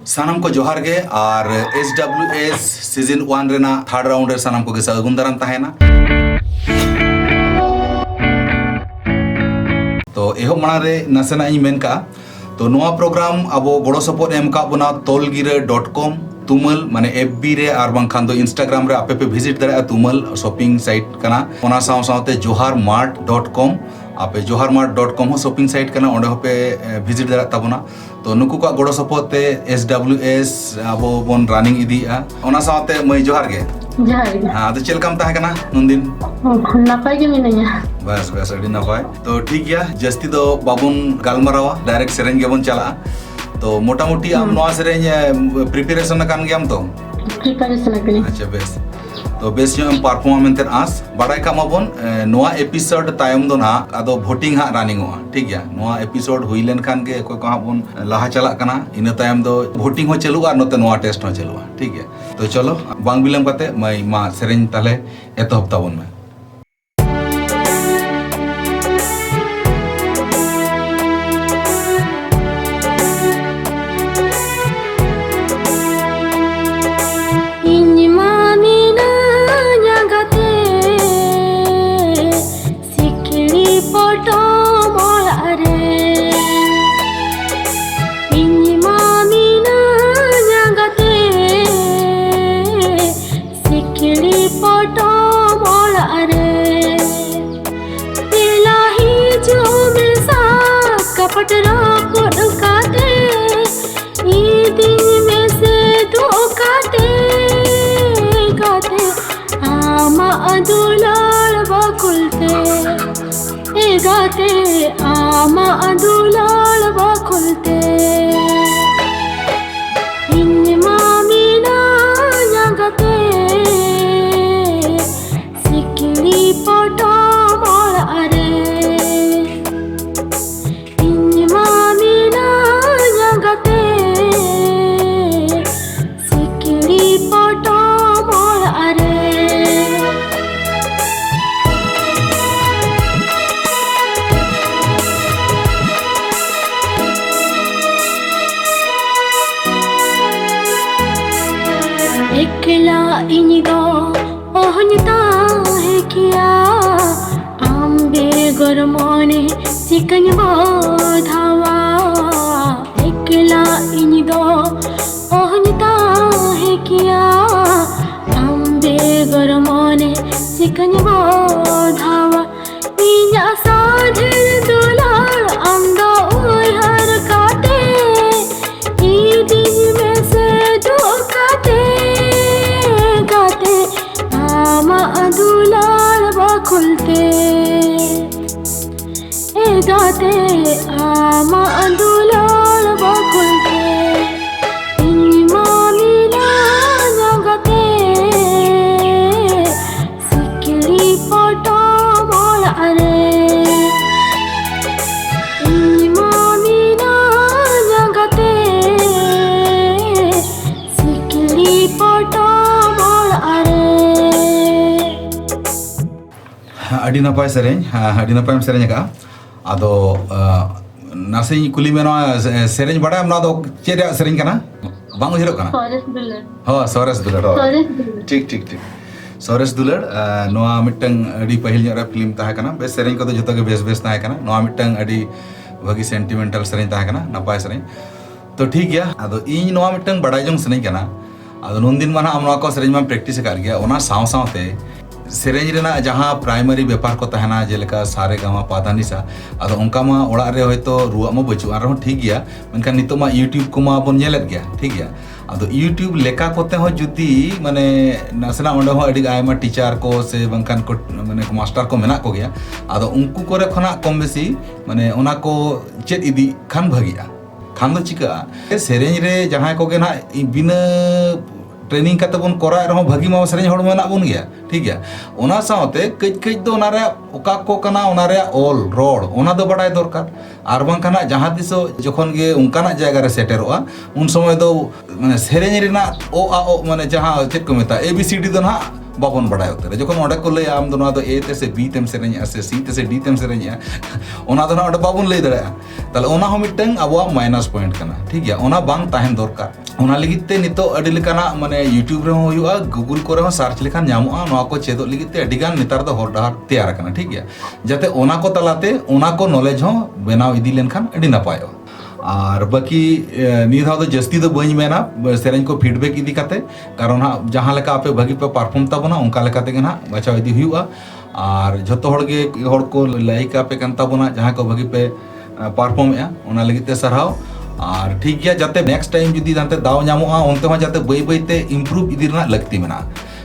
सानाम को जोहार गे और SWS सीजन 1 रेना थर्ड राउंड सानाम को सागुन दाराम तहेना। तो एहो मारे नासेना इन मेनका तो नोआ प्रोग्राम अब गड़ो सपोर्ट एम का बना tolgira.com तुमल माने FB रे और बांखान दो इंस्टाग्राम रे आपे पे विजिट दाड़ा तुमल शॉपिंग साइट कना ओना साव सावते joharmart.com आपे joharmart.com हो शॉपिंग साइट कना ओंडे होपे विजिट दाड़ा ताबना तो नुकु का गड़ो सपोर्ट ते SWS अब बन रनिंग इदिया ओना सावते मई जोहार गे जहाँ हाँ तो चलकम ताहे कना नुनदिन नपाय के मिनाया बस बस अड़ी नपाय तो ठीक गया जस्ती दो बाबुन गालमारावा डायरेक्ट सेरेंज गेबन चला तो मोटा मोटी आम नोआ सेरेंज प्रिपरेशन कान गयाम तो प्रिपरेशन कने अच्छा बेस तो बेस जो परफॉर्म मेंते आस बड़ाई कामाबन नोआ एपिसोड तायम दो ना आदो वोटिंग हा रनिंग हुआ ठीक गया नोआ एपिसोड हुई लेन खान के कोई कहा बन लाहा चला कना इन तायम दो वोटिंग हो चलू और नोते नोआ टेस्ट हो चलू ठीक है तो चलो बांग बिलम कते मई मा सेरेंज ताले एतो हफ्ता बन में गाते आमा अदुलाल बाकुलते इन मामीना जगते सिकली पटो मोर अरे इन मामीना जगते सिकली पटो मोर अरे एकला इनिगो ओहनता है किया आम्बे गरमोने चिकन बोधावा एकला इनिगो ओहनता है किया आम्बे गरमोने चिकन बोधावा इना साधर दुलार आमदो उहर काटे ई दिन में से धोकाते अदुलाल बाकुलते गाते आमा अदुलाल बाकुलते इन मामीना जगते सिकली पटो मोर अरे इन मामीना जगते सिकली पटो मोर अरे अड़ी नपाय सेरेंज अड़ी नपाय सेरेंज का आदो नासे कुली में सेरेंज बड़ा ना दो चेरे सेरेंज कना बांग हिरो कना सोरेस दुलर हो सोरेस दुलर ठीक ठीक ठीक सोरेस दुलर नोआ मिटंग अड़ी पहिल रे फिल्म ताहे कना बेस सेरेंज को तो जतो के बेस बेस ताहे कना नोआ मिटंग अड़ी भगी सेंटिमेंटल सेरेंज ताहे कना नपाय सेरेंज तो ठीक गया आदो इन नोआ मिटंग बड़ा जों सेरेंज कना आदो नोन दिन माना हम नोआ को सेरेंज में प्रैक्टिस कर गया ओना साव सावते सेरेंज रेना जहाँ प्राइमरी व्यापार को तहना जेलेका सारे गामा पादानिसा आदो उनका मा ओड़ा रे होयतो रुआ मा बचु आरो ठीक गया मेनखान नितो मा यूट्यूब को मा बन नेलेत गया ठीक गया आदो यूट्यूब लेका कोते हो जुदी माने नासना ओंडे हो अडी आयमा टीचर को से बंखान को माने मास्टर को मेना को गया आदो उनको करे खना कम बेसी माने ओना को चेत इदी खान भागिया खान दो चिका सेरेंज रे जहाँ को गे ना बिना ट्रेनिंग करते बन करा रहो भागी मा सेरेंज हड़ मेना बन गया ठीक गया ओना सावते कज कज दो ओना रे ओका को कना ओना रे ऑल रोड ओना दो बड़ाय दरकार आर बांखाना जहाँ दिसो जखन गे उनकाना जायगा रे सेटेरोआ उन समय दो माने सेरेंज रेना ओ आ ओ माने जहाँ चेक को मेता ABCD दो ना बाबन बड़ा उतर जो ओडे को लैया आम दो ए ते से बी तेम सेरेंया से सी ते से डी तेम सेरेंया ओना दो ओडे बाबन लay दड़ा ताले ओना हो मिटंग अबवा माइनस पॉइंट कना ठीक गया ओना बांग ताहेन दरकार ओना लगित ते नितो अडी लेकाना माने यूट्यूब रे हुआ गूगल को रे सर्च लेखान नामुआ नोआ को चेदो लगित ते अडिगान नितार दो हर डहार तैयार कना ठीक गया जाते ओना को तलाते ओना को नॉलेज हो बनाव इदी लेनखान अडी नपायो और बाकी नित हाउ दो जस्ती दो बई मेना सेरेंज को फीडबैक इदी काते कारण हा जहां लेका आपे भागी पे परफॉर्म ताबना उनका लेका ते ना बचाव इदी हुआ और जतो हड़गे हड़ को लाइक आपे कान ताबना जहां को भागी पे परफॉर्म या ओना लगित ते सरहाव और ठीक गया जाते नेक्स्ट टाइम जुदी दानते दाव नामोआ उनते हो जाते बई बई ते इम्प्रूव इदी रना लगती मेना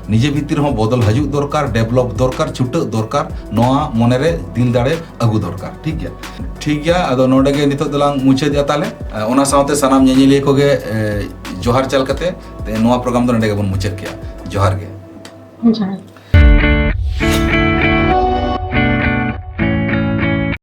निजे भीतर हो बदल हजू दरकार डेवलप दरकार छुट दरकार नोआ मने रे दिल दाड़े अगू दरकार ठीक गया अदो नोडे गे नितो दलांग मुछे दिया ताले ओना सावते सनाम नेनेलिया को गे जोहार चल कते ते नोआ प्रोग्राम दो नोडे गे बन मुछे किया जोहार गे जय